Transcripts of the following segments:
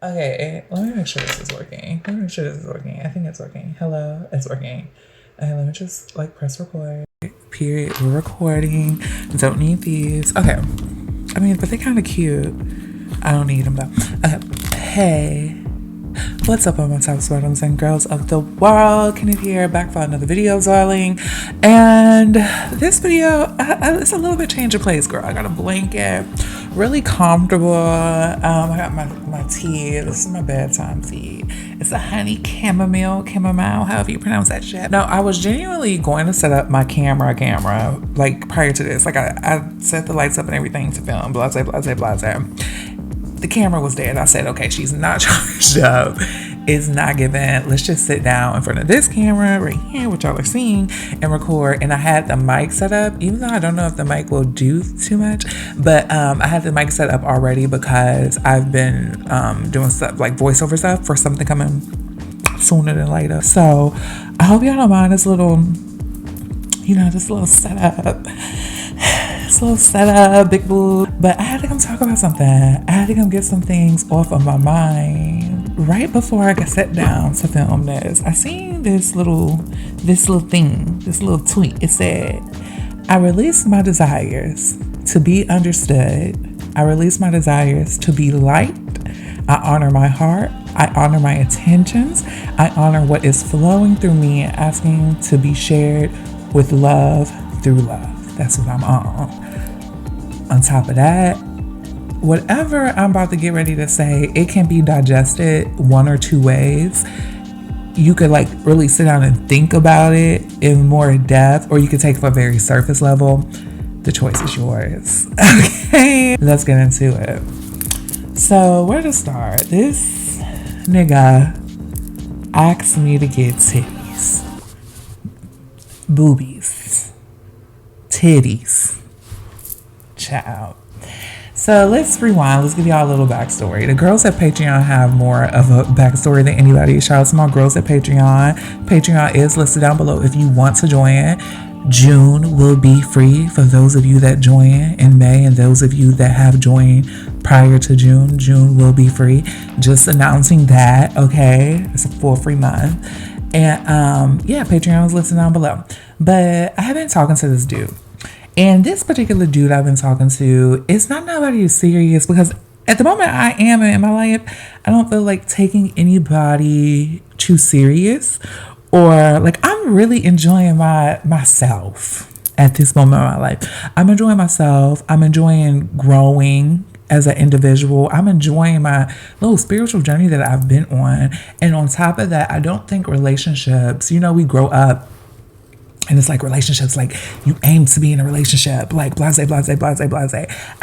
Okay, let me make sure this is working. Let me make sure this is working. I think it's working. Hello, it's working. Okay, let me just like press record. Period. We're recording. Don't need these. Okay. I mean, but they're kind of cute. I don't need them though. Okay. Hey. What's up, all my top bottoms and girls of the world? Kenneth here, back for another video, darling. And this video, it's a little bit change of place, girl. I got a blanket, really comfortable. I got my tea. This is my bedtime tea. It's a honey chamomile, however you pronounce that shit. Now, I was genuinely going to set up my camera, like prior to this. Like I set the lights up and everything to film, blase. The camera was dead. I said, okay, she's not charged up. It's not giving. Let's just sit down in front of this camera right here, which y'all are seeing, and record. And I had the mic set up, even though I don't know if the mic will do too much, but I had the mic set up already because I've been doing stuff like voiceover stuff for something coming sooner than later. So I hope y'all don't mind this little, this little setup. Slow setup, big boo. But I had to come talk about something. I had to come get some things off of my mind. Right before I got sat down to film this, I seen this little tweet. It said, I release my desires to be understood. I release my desires to be liked. I honor my heart. I honor my intentions. I honor what is flowing through me and asking to be shared with love through love. That's what I'm on. On top of that, whatever I'm about to get ready to say, it can be digested one or two ways. You could like really sit down and think about it in more depth, or you could take it from a very surface level. The choice is yours. Okay, let's get into it. So where to start? This nigga asked me to get titties. Boobies. Titties. Child. So let's rewind. Let's give y'all a little backstory. The girls at Patreon have more of a backstory than anybody. Shout out to my girls at Patreon. Patreon is listed down below if you want to join. June will be free for those of you that join in May, and those of you that have joined prior to June. June will be free. Just announcing that, okay? It's a full free month. And Patreon is listed down below. But I have been talking to this dude. And this particular dude I've been talking to, it's not nobody who's serious, because at the moment I am in my life, I don't feel like taking anybody too serious, or like I'm really enjoying myself at this moment in my life. I'm enjoying myself. I'm enjoying growing as an individual. I'm enjoying my little spiritual journey that I've been on. And on top of that, I don't think relationships, we grow up and it's like relationships, like you aim to be in a relationship, like blase. I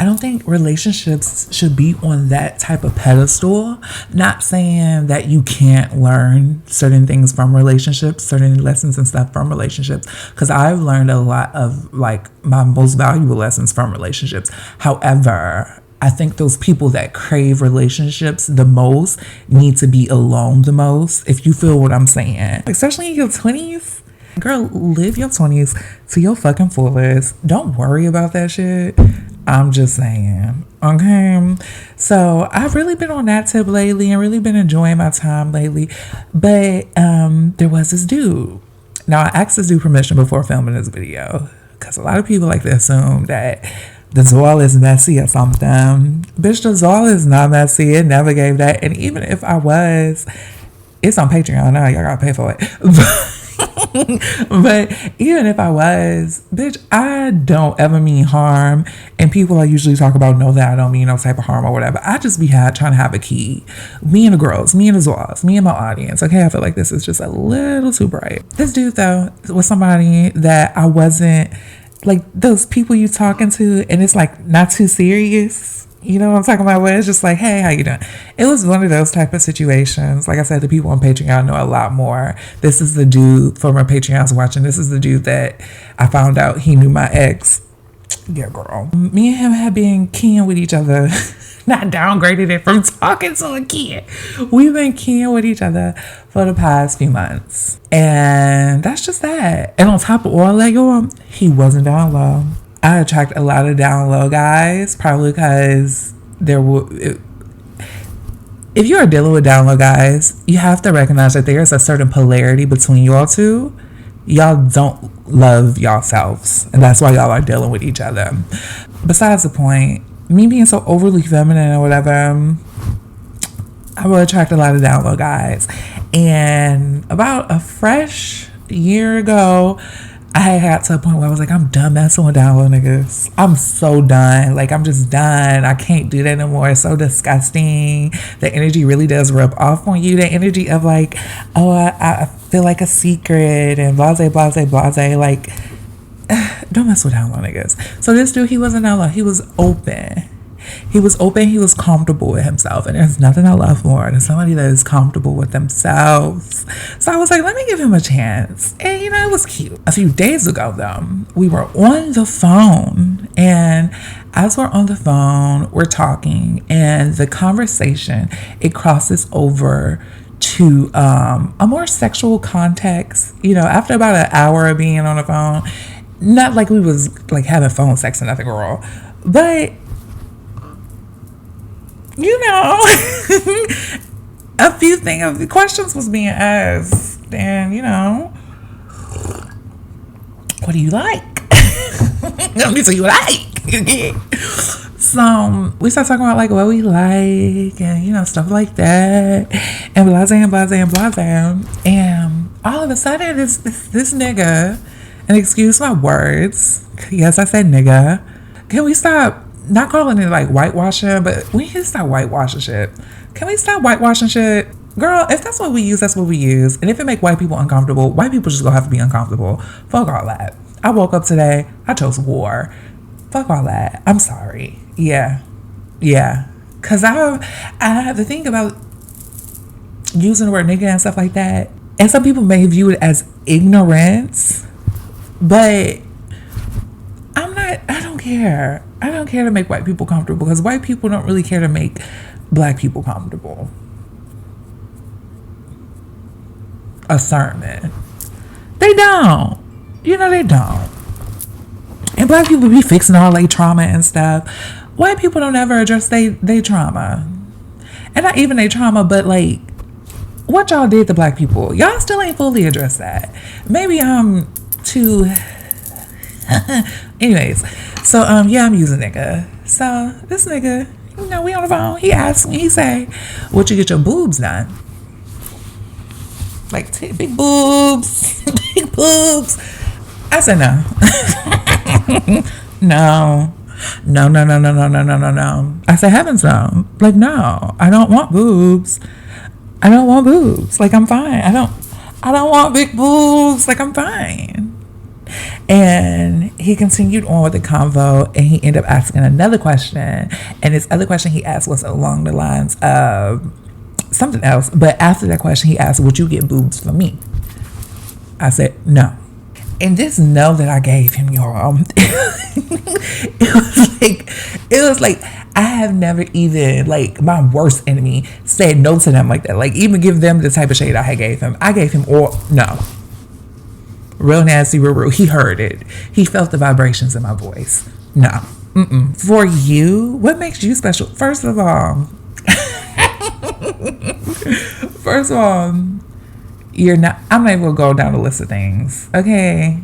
don't think relationships should be on that type of pedestal. Not saying that you can't learn certain things from relationships, certain lessons and stuff from relationships, because I've learned a lot of like my most valuable lessons from relationships. However, I think those people that crave relationships the most need to be alone the most, if you feel what I'm saying. Especially in your 20s. Girl, live your 20s to your fucking fullest. Don't worry about that shit. I'm just saying. Okay. So I've really been on that tip lately and really been enjoying my time lately. But there was this dude. Now I asked this dude permission before filming this video, because a lot of people like to assume that the doll is messy or something. Bitch, the doll is not messy. It never gave that. And even if I was, it's on Patreon now. Y'all gotta pay for it. But even if I was, bitch, I don't ever mean harm. And people I usually talk about know that I don't mean no type of harm or whatever. I just be trying to have a key. Me and the girls, me and the Zwas, me and my audience. Okay, I feel like this is just a little too bright. This dude, though, was somebody that I wasn't, like those people you talking to and it's like not too serious. You know what I'm talking about? Where it's just like, hey, how you doing? It was one of those type of situations. Like I said, the people on Patreon know a lot more. This is the dude for my Patreons watching. This is the dude that I found out he knew my ex. Yeah, girl. Me and him have been keying with each other. Not downgraded it from talking to a kid. We've been keying with each other for the past few months. And that's just that. And on top of all that, y'all, he wasn't down low. I attract a lot of down low guys, probably because if you are dealing with down low guys, you have to recognize that there's a certain polarity between y'all two. Y'all don't love yourselves, and that's why y'all are dealing with each other. Besides the point, me being so overly feminine or whatever, I will attract a lot of down low guys. And about a fresh year ago, I got to a point where I was like, I'm done messing with down low niggas. I'm so done. Like, I'm just done. I can't do that no more. It's so disgusting. The energy really does rub off on you. The energy of like, oh, I feel like a secret and blase, blase, blase. Like, don't mess with down low niggas. So this dude, he wasn't down low. He was open. He was open, he was comfortable with himself. And there's nothing I love more than somebody that is comfortable with themselves. So I was like, let me give him a chance. And you know, it was cute. A few days ago though, we were on the phone. And as we're on the phone, we're talking. And the conversation, it crosses over to a more sexual context. You know, after about an hour of being on the phone, not like we was like having phone sex or nothing, girl. But you know, a few questions was being asked, and you know, what do you like? What do you like? So we start talking about like what we like, and you know, stuff like that, and blase and blase and blase, and all of a sudden, this nigga, and excuse my words, yes, I said nigga. Can we stop? Not calling it like whitewashing, but we need to stop whitewashing shit. Can we stop whitewashing shit? Girl, if that's what we use, that's what we use. And if it make white people uncomfortable, white people just gonna have to be uncomfortable. Fuck all that. I woke up today, I chose war. Fuck all that. I'm sorry. Yeah. Cause I have to think about using the word nigga and stuff like that. And some people may view it as ignorance, but I don't care. I don't care to make white people comfortable because white people don't really care to make black people comfortable. A sermon. They don't. You know, they don't. And black people be fixing all their trauma and stuff. White people don't ever address their trauma. And not even their trauma, but like what y'all did to black people. Y'all still ain't fully addressed that. Maybe I'm too... Anyways, so yeah, I'm using nigga. So this nigga, you know, we on the phone. He asked me, he say, "Would you get your boobs done?" Like big boobs, big boobs. I said no, no. I said heavens no. Like no, I don't want boobs. I don't want boobs. Like I'm fine. I don't want big boobs. Like I'm fine. And he continued on with the convo, and he ended up asking another question. And this other question he asked was along the lines of something else. But after that question, he asked, "Would you get boobs for me?" I said no. And this no that I gave him, y'all, it was like I have never even, like, my worst enemy said no to them like that. Like, even give them the type of shade I gave him. I gave him all no. Real nasty, real rude. He heard it. He felt the vibrations in my voice. No. For you, what makes you special? First of all, you're not, I'm not even gonna go down the list of things, okay?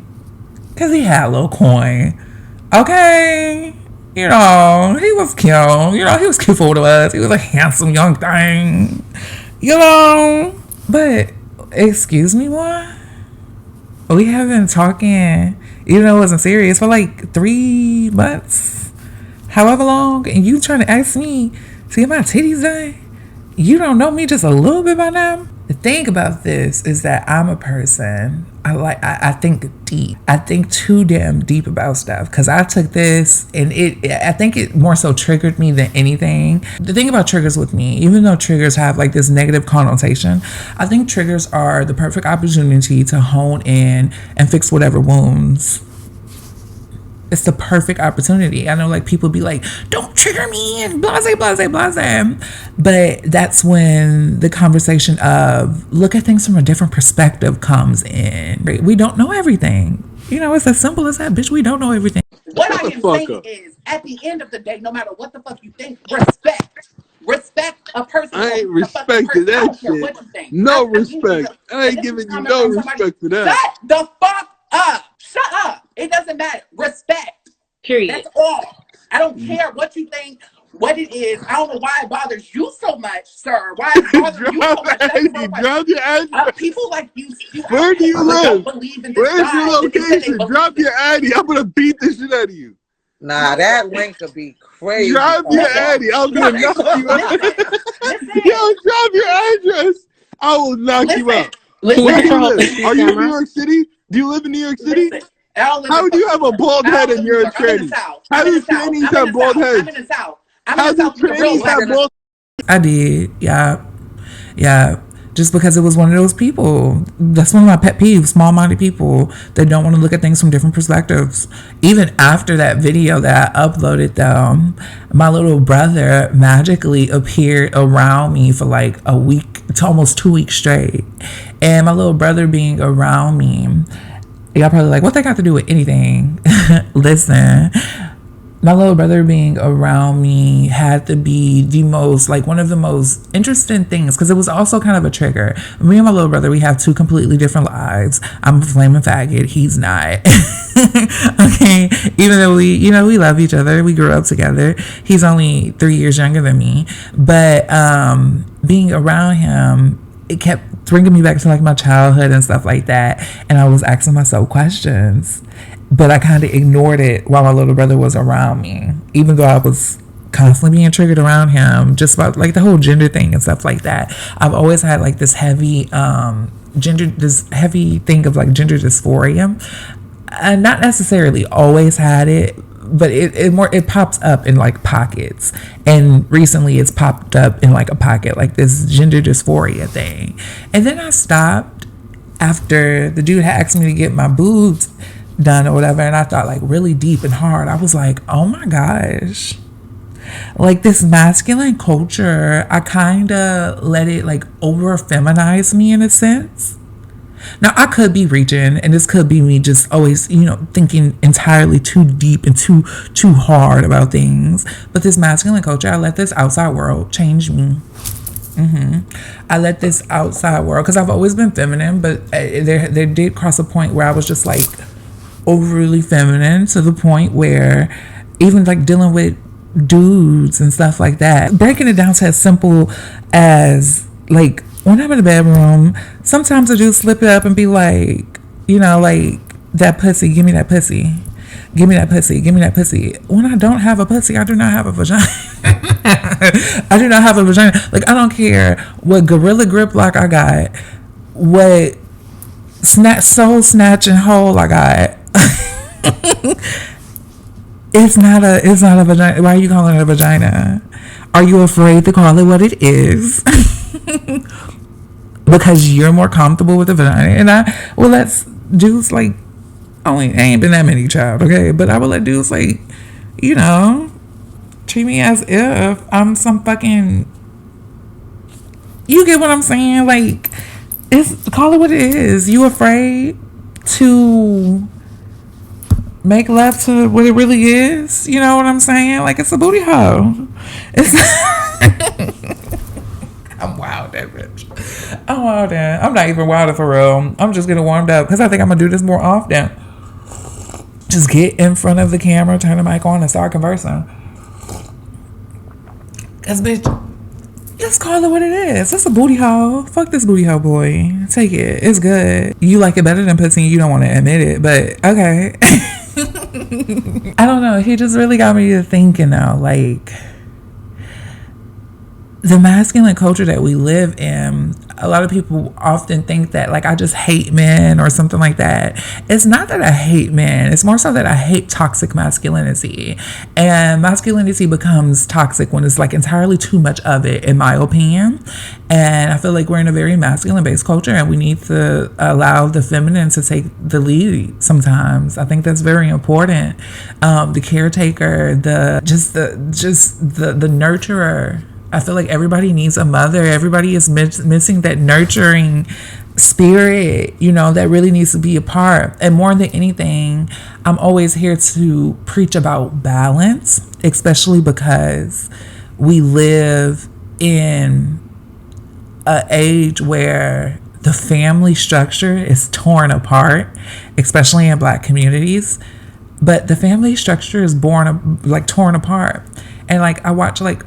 Because he had a little coin, okay? You know, he was cute. You know, he was cute for what it was. He was a handsome young thing, you know? But, excuse me, what? We have been talking, even though it wasn't serious, for like 3 months, however long, and you trying to ask me to get my titties done? You don't know me just a little bit by now? The thing about this is that I'm a person, I think deep. I think too damn deep about stuff, because I took this and I think it more so triggered me than anything. The thing about triggers with me, even though triggers have like this negative connotation, I think triggers are the perfect opportunity to hone in and fix whatever wounds. It's the perfect opportunity. I know, like, people be like, don't trigger me and blase, blase, blase. But that's when the conversation of look at things from a different perspective comes in. We don't know everything. You know, it's as simple as that, bitch. We don't know everything. What I can say is, at the end of the day, no matter what the fuck you think, respect. Respect a person I for ain't being a fucking respecting person. I that don't care shit. what you think. No I'm giving you respect. I and ain't this is giving you coming no from somebody. respect for that. Shut the fuck up. Shut up. It doesn't matter. Respect. Period. That's all. I don't care what you think, what it is. I don't know why it bothers you so much, sir. Why it's bothering you so Drop much. That's the Eddie. real question. Drop your address. People like you out Where do here you that don't live? believe in this Where's your God that they say they location? believe Drop in. your Addy. I'm gonna beat the shit out of you. Nah, Nigga, that link could be crazy Drop your popping. listen, Addy. I'm gonna listen, knock you out. listen, Yo, listen, drop your address. I will knock you listen, out. Can you Where listen, do put your you whole live? face in the Are you in New camera? York City? Do you live in New York City? listen. I don't live in How do you fucking have New a York. bald I head don't and live in New you're a York. I'm in the tranny? South. How I'm in do the South. trannies I'm in have the bald South. I'm heads? in the South. I'm in How the do South with the real trannies He's life. have gonna bald? I did. Yeah. Yeah. Just because it was one of those people. That's one of my pet peeves, small-minded people that don't want to look at things from different perspectives. Even after that video that I uploaded, though, my little brother magically appeared around me for like a week to almost 2 weeks straight. And my little brother being around me, y'all probably like, what they got to do with anything? Listen, my little brother being around me had to be the most, like, one of the most interesting things, because it was also kind of a trigger. Me and my little brother, we have two completely different lives. I'm a flaming faggot, he's not. Okay, even though we love each other, we grew up together. He's only 3 years younger than me, but being around him, it kept bringing me back to like my childhood and stuff like that, and I was asking myself questions, but I kind of ignored it while my little brother was around me, even though I was constantly being triggered around him just about like the whole gender thing and stuff like that. I've always had like this heavy thing of like gender dysphoria. I not necessarily always had it, but it pops up in like pockets, and recently it's popped up in like a pocket, like this gender dysphoria thing. And then I stopped after the dude had asked me to get my boobs done or whatever, and I thought like really deep and hard. I was like, oh my gosh, like this masculine culture, I kind of let it like over feminize me in a sense. Now, I could be reaching, and this could be me just always, thinking entirely too deep and too hard about things. But this masculine culture, I let this outside world change me. I let this outside world, because I've always been feminine, but there did cross a point where I was just like overly feminine, to the point where even like dealing with dudes and stuff like that, breaking it down to as simple as like, when I'm in the bedroom, sometimes I do slip it up and be like, like, that pussy, give me that pussy. Give me that pussy, give me that pussy. When I don't have a pussy, I do not have a vagina. I do not have a vagina. Like, I don't care what gorilla grip lock I got, what soul snatching hole I got. It's not a vagina. Why are you calling it a vagina? Are you afraid to call it what it is? Because you're more comfortable with the vagina. And I will let dudes like, I ain't been that many, child, okay? But I will let dudes like, treat me as if I'm some fucking, you get what I'm saying? Like, call it what it is. You afraid to make love to what it really is? You know what I'm saying? Like, it's a booty hole. I'm wild, that bitch. I'm wild. I'm not even wild for real. I'm just getting warmed up because I think I'm gonna do this more often. Just get in front of the camera, turn the mic on, and start conversing. Cause bitch, let's call it what it is. It's a booty hole. Fuck this booty hole, boy. Take it. It's good. You like it better than pussy. You don't want to admit it, but okay. I don't know. He just really got me to thinking now, like, the masculine culture that we live in, a lot of people often think that like I just hate men or something like that. It's not that I hate men. It's more so that I hate toxic masculinity. And masculinity becomes toxic when it's like entirely too much of it, in my opinion. And I feel like we're in a very masculine based culture, and we need to allow the feminine to take the lead sometimes. I think that's very important. The caretaker, the nurturer. I feel like everybody needs a mother. Everybody is missing that nurturing spirit, that really needs to be a part. And more than anything, I'm always here to preach about balance, especially because we live in an age where the family structure is torn apart, especially in Black communities. But the family structure is torn apart. And like I watch like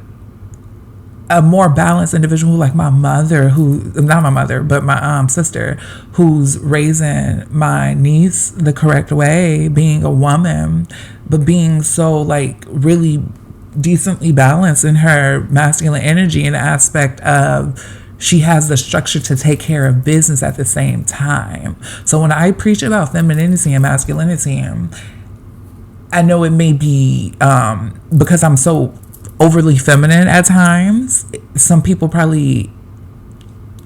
a more balanced individual like my mother, who not my mother but my sister, who's raising my niece the correct way, being a woman, but being so like really decently balanced in her masculine energy, in the aspect of she has the structure to take care of business at the same time. So when I preach about femininity and masculinity, I know it may be because I'm so overly feminine at times. Some people probably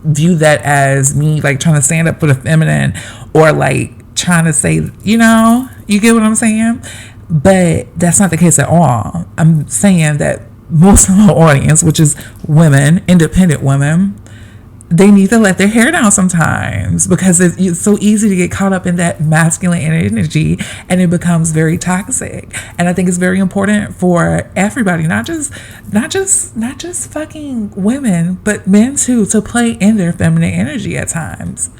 view that as me like trying to stand up for the feminine, or like trying to say, you know, you get what I'm saying? But that's not the case at all. I'm saying that most of my audience, which is women, independent women, they need to let their hair down sometimes, because it's so easy to get caught up in that masculine energy, and it becomes very toxic. And I think it's very important for everybody, not just fucking women, but men too, to play in their feminine energy at times.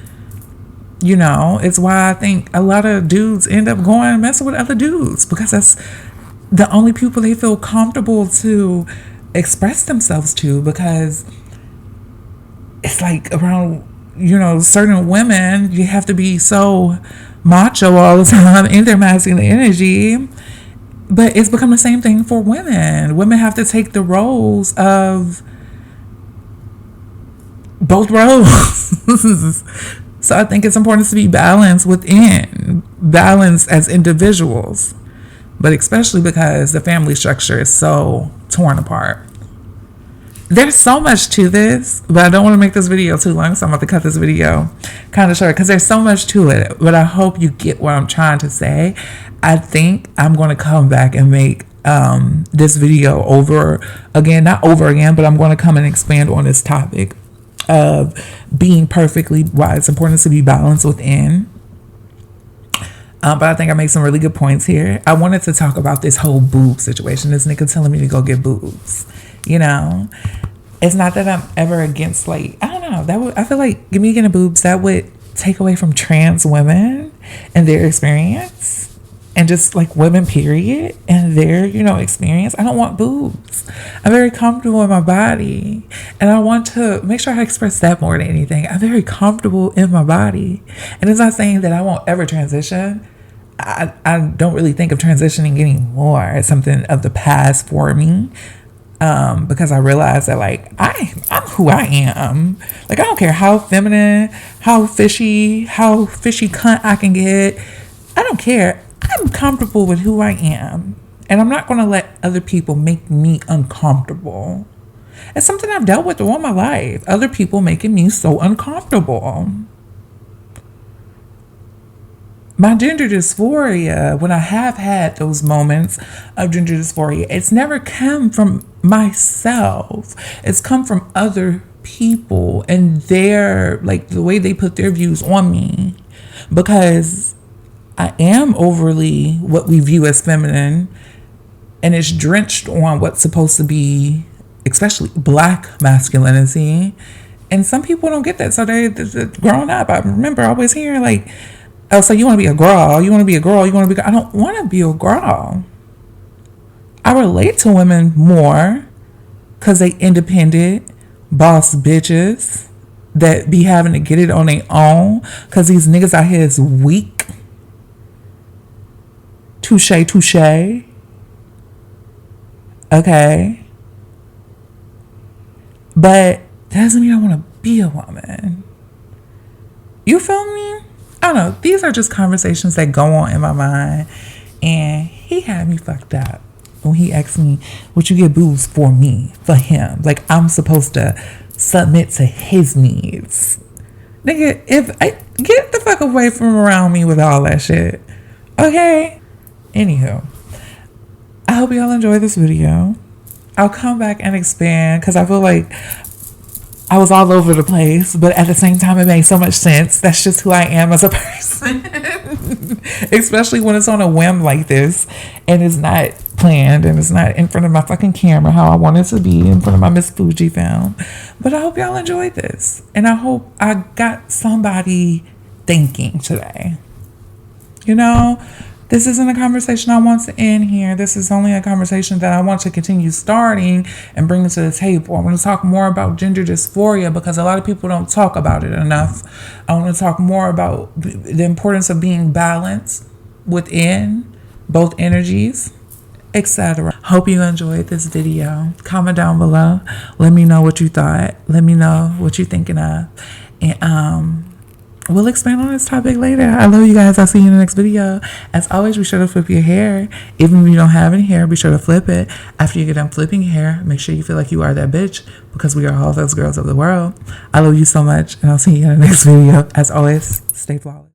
You know, it's why I think a lot of dudes end up going and messing with other dudes, because that's the only people they feel comfortable to express themselves to, because it's like around, you know, certain women, you have to be so macho all the time in their masculine energy. But it's become the same thing for women. Women have to take the roles of both roles. So I think it's important to be balanced balanced as individuals, but especially because the family structure is so torn apart. There's so much to this, but I don't want to make this video too long, so I'm about to cut this video kind of short, because there's so much to it. But I hope you get what I'm trying to say. I think I'm going to come back and make this video not over again, but I'm going to come and expand on this topic of being perfectly, why it's important to be balanced within. But I think I made some really good points here. I wanted to talk about this whole boob situation. This nigga telling me to go get boobs. You know, it's not that I'm ever against, like, I don't know, I feel like me getting boobs, that would take away from trans women and their experience, and just like women period and their, you know, experience. I don't want boobs. I'm very comfortable in my body, and I want to make sure I express that more than anything. I'm very comfortable in my body, and it's not saying that I won't ever transition. I don't really think of transitioning anymore as something of the past for me. Because I realized that like I'm who I am. Like I don't care how feminine, how fishy cunt I can get. I don't care. I'm comfortable with who I am, and I'm not going to let other people make me uncomfortable. It's something I've dealt with all my life. Other people making me so uncomfortable. My gender dysphoria, when I have had those moments of gender dysphoria, it's never come from myself. It's come from other people and their, like, the way they put their views on me. Because I am overly what we view as feminine, and it's drenched on what's supposed to be, especially Black masculinity. And some people don't get that. So they're growing up, I remember always hearing like, oh, so you want to be a girl? You want to be a girl? You want to be? I don't want to be a girl. I relate to women more because they independent, boss bitches that be having to get it on their own because these niggas out here is weak. Touche. Okay. But that doesn't mean I want to be a woman. You feel me? I don't know. These are just conversations that go on in my mind. And he had me fucked up when he asked me, would you get boobs for me, for him? Like I'm supposed to submit to his needs. Nigga, if I get the fuck away from around me with all that shit. Okay? Anywho, I hope y'all enjoy this video. I'll come back and expand because I feel like I was all over the place, but at the same time, it made so much sense. That's just who I am as a person. Especially when it's on a whim like this and it's not planned and it's not in front of my fucking camera how I want it to be in front of my Miss Fuji film. But I hope y'all enjoyed this. And I hope I got somebody thinking today. You know, this isn't a conversation I want to end here. This is only a conversation that I want to continue starting and bring to the table. I want to talk more about gender dysphoria because a lot of people don't talk about it enough. I want to talk more about the importance of being balanced within both energies, etc. Hope you enjoyed this video. Comment down below. Let me know what you thought. Let me know what you're thinking of. And we'll expand on this topic later. I love you guys. I'll see you in the next video. As always, be sure to flip your hair. Even if you don't have any hair, be sure to flip it. After you get done flipping your hair, make sure you feel like you are that bitch because we are all those girls of the world. I love you so much, and I'll see you in the next video. As always, stay flawless.